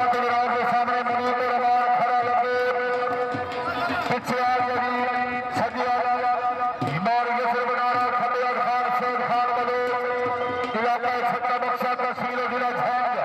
के सामने मुनीर रहमान खड़ा लगे पीछे आ गई सदिया हिमार के सिर बना रहा खबिया खान शेख खान बलो इलाका छत्ता बख्शा तहसील जिला झांग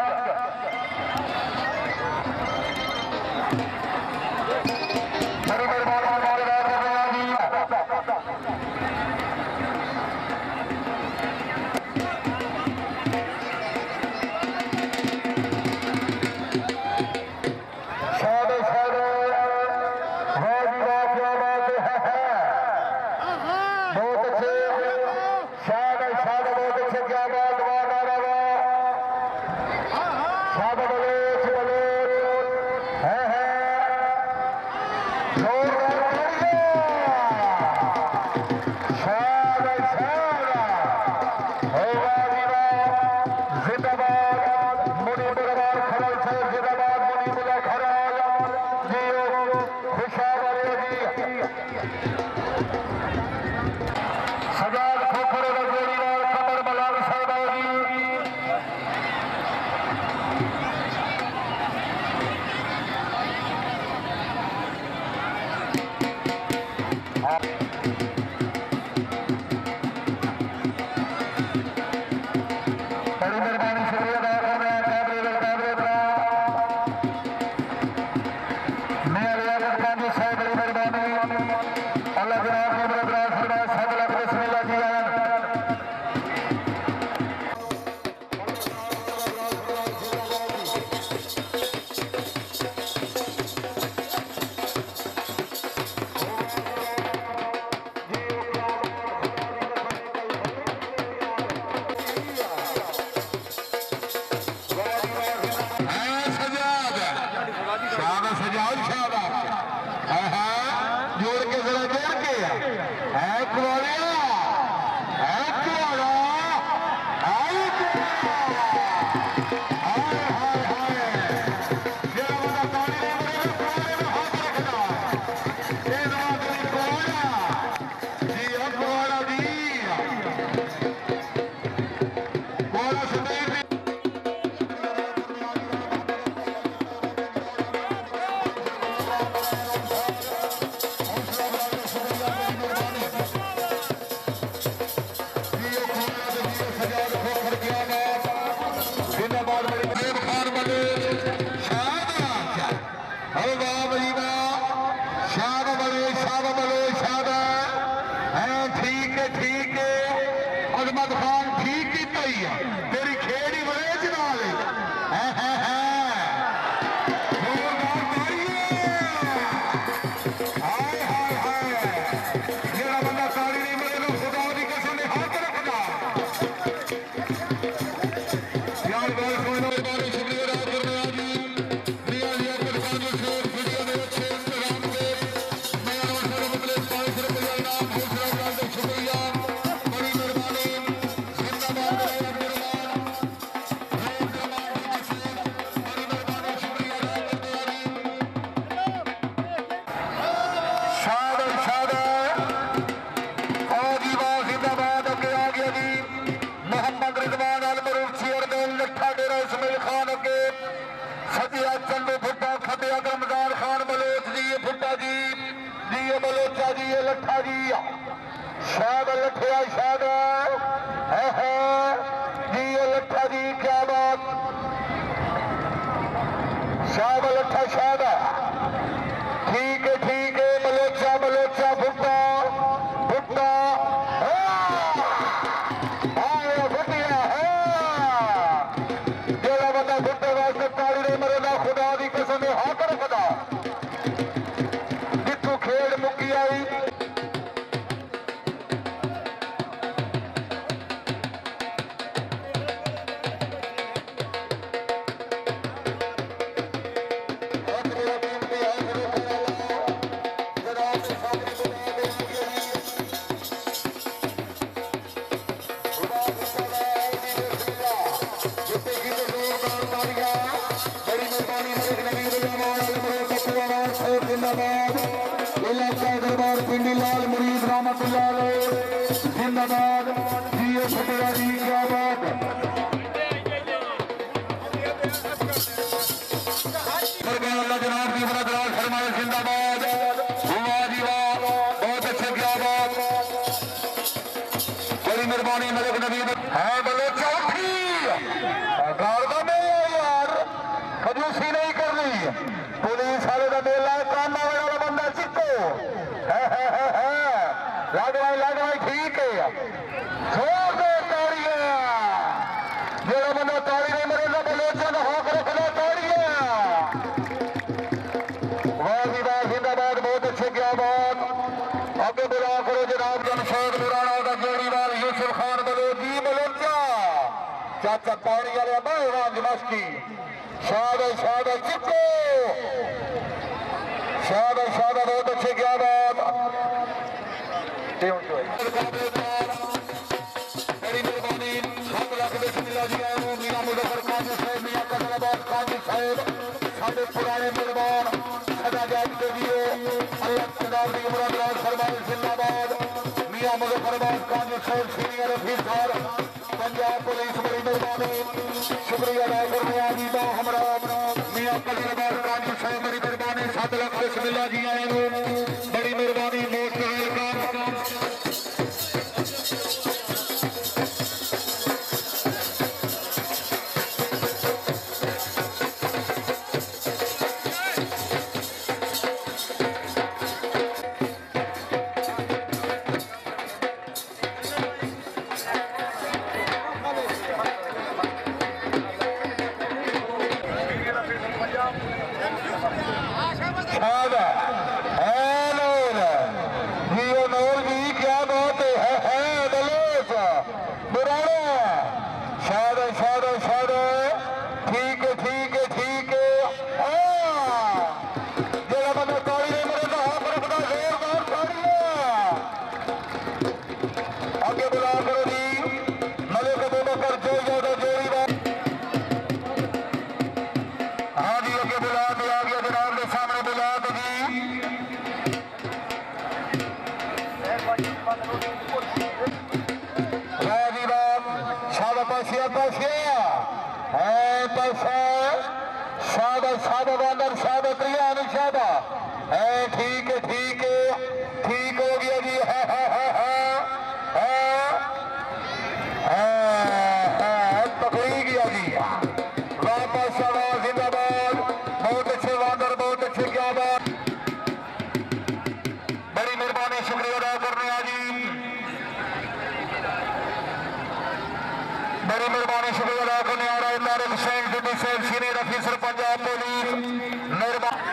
बड़ी मेहरबानी हमारे राजा मेहरबानी मलिक नबी है बोले चौथी गार्डा में यार खजूसी नहीं करनी पुलिस वाले का मेला काम वाला बंदा चिक्को लग रहा ठीक है जोर दे ताड़ियां जेड़ा बंदा ताड़ी नहीं मरेगा बलोचन हक रखना ताड़ियां वाह जी वाह जिंदाबाद बहुत अच्छे क्या बात आगे बुला करो जनाब जमशेद मुराना का जोड़ीवाल यूसुफ खान बलोची बलोचा चाचा पानी वाले बहरान मस्ती शाबाश चिक्को शाबाश बहुत अच्छे क्या बात बड़ी मेहरबानी हक लख बिस्मिल्लाह जी आए मियां मुजफ्फर काजी साहब मियां कदराबाद काजी साहब साडे पुराने मेहमान सदा जाग के दियो अल्लाह खुदा की मुराद फरमाए जिंदाबाद मियां मुजफ्फरबाद काजी साहब सीनियर अफसर पंजाब पुलिस बड़ी मेहरबानी शुक्रिया अदा करने आजी बा हमरा मियां कदराबाद काजी साहब बड़ी मेहरबानी 7 लाख बिस्मिल्लाह जी आए बड़ी मेहरबानी मोस्ट वेलकम ठीक हो गया जी पकड़ी गया जी वापस जिंदाबाद बहुत अच्छे वादर बहुत अच्छे क्या बात बड़ी मेहरबानी शुक्रिया अदा करने जी बड़ी मेहरबानी शुक्रिया अदा करने आ रहा है तारिक हुसैन डिप्टी साहब सीनियर अफसर पंजाब पुलिस मेहरबानी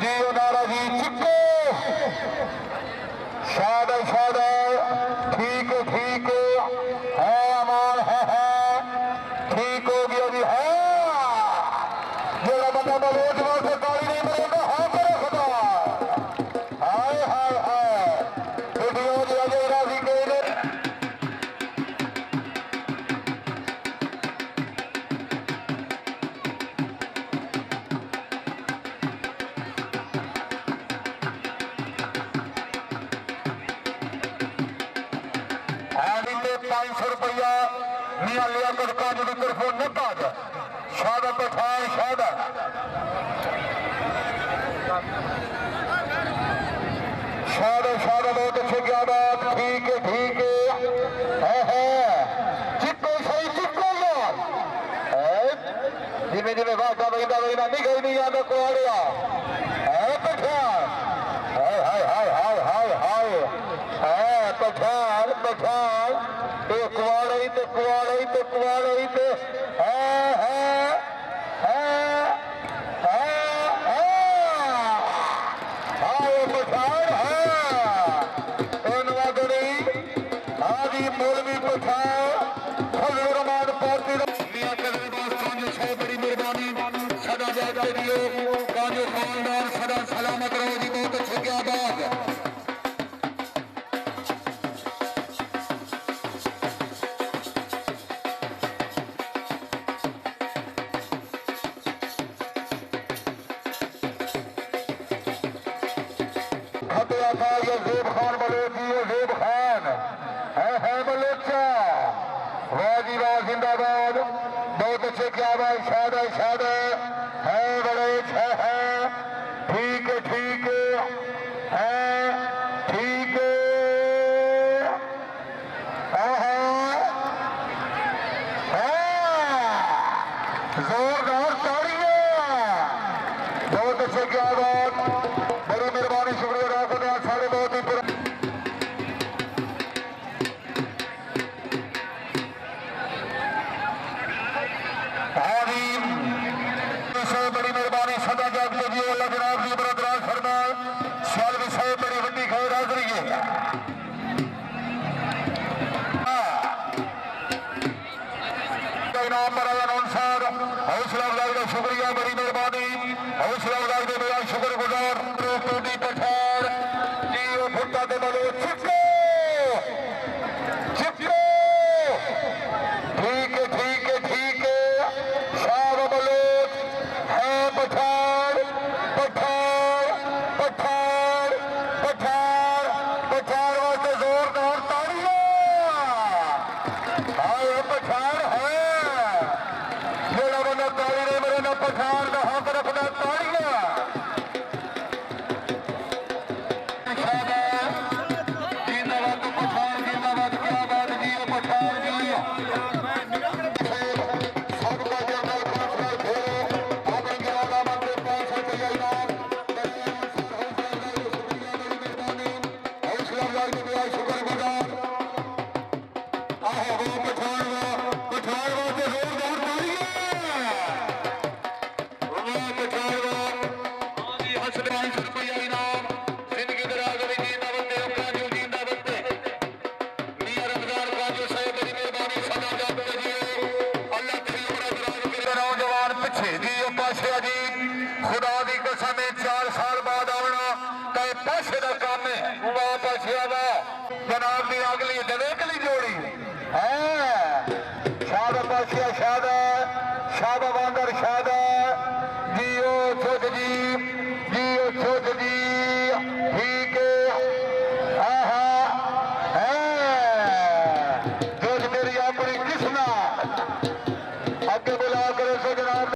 जी नारा जी चिक्को शाबाश ठीक है अमान है ठीक हो गया जी जो बंदा बलोच से गाड़ी नहीं मिलेगा हाँ करो खुदा हाय वीडियो जी अजय राजी के रुपया मियां लियाकत काजी की तरफों नकद शादा पठान शादा बहुत अच्छे क्या बात ठीक है चिक्को सही चिक्को यार जिमें जिमें वादा वहीदा नहीं गई नहीं आता कुआड़िया है पठान हाय पठान कुआड़ई तो मौलवी पठान फजल रहमान पार्टी बड़ी मेहरबानी सदा जाते दियो काजो खानदान सदा सलामत रहो जी बहुत अच्छे क्या बात ज़ेब खान बलोची ज़ेब खान है बलोचा वाह जी वाह जिंदाबाद बहुत अच्छे क्या बात शाद है बलोच है ठीक है हौसला अफजाई का शुक्रिया, बड़ी मेहरबानी। हौसला अफजाई के मेरा शुक्रगुजार टूटी पठार जी वो फुटा के बलो चिपको चिपको ठीक है ठीक है ठीक है शाह बलोच है पठार पठार पठार पठार पठार वास्ते जोरदार तालियां। हाय पठार है जेड़ा बंदा ताली नहीं मेरे ना पठार का हक रखना तालियां। खुदा दी कसम 4 साल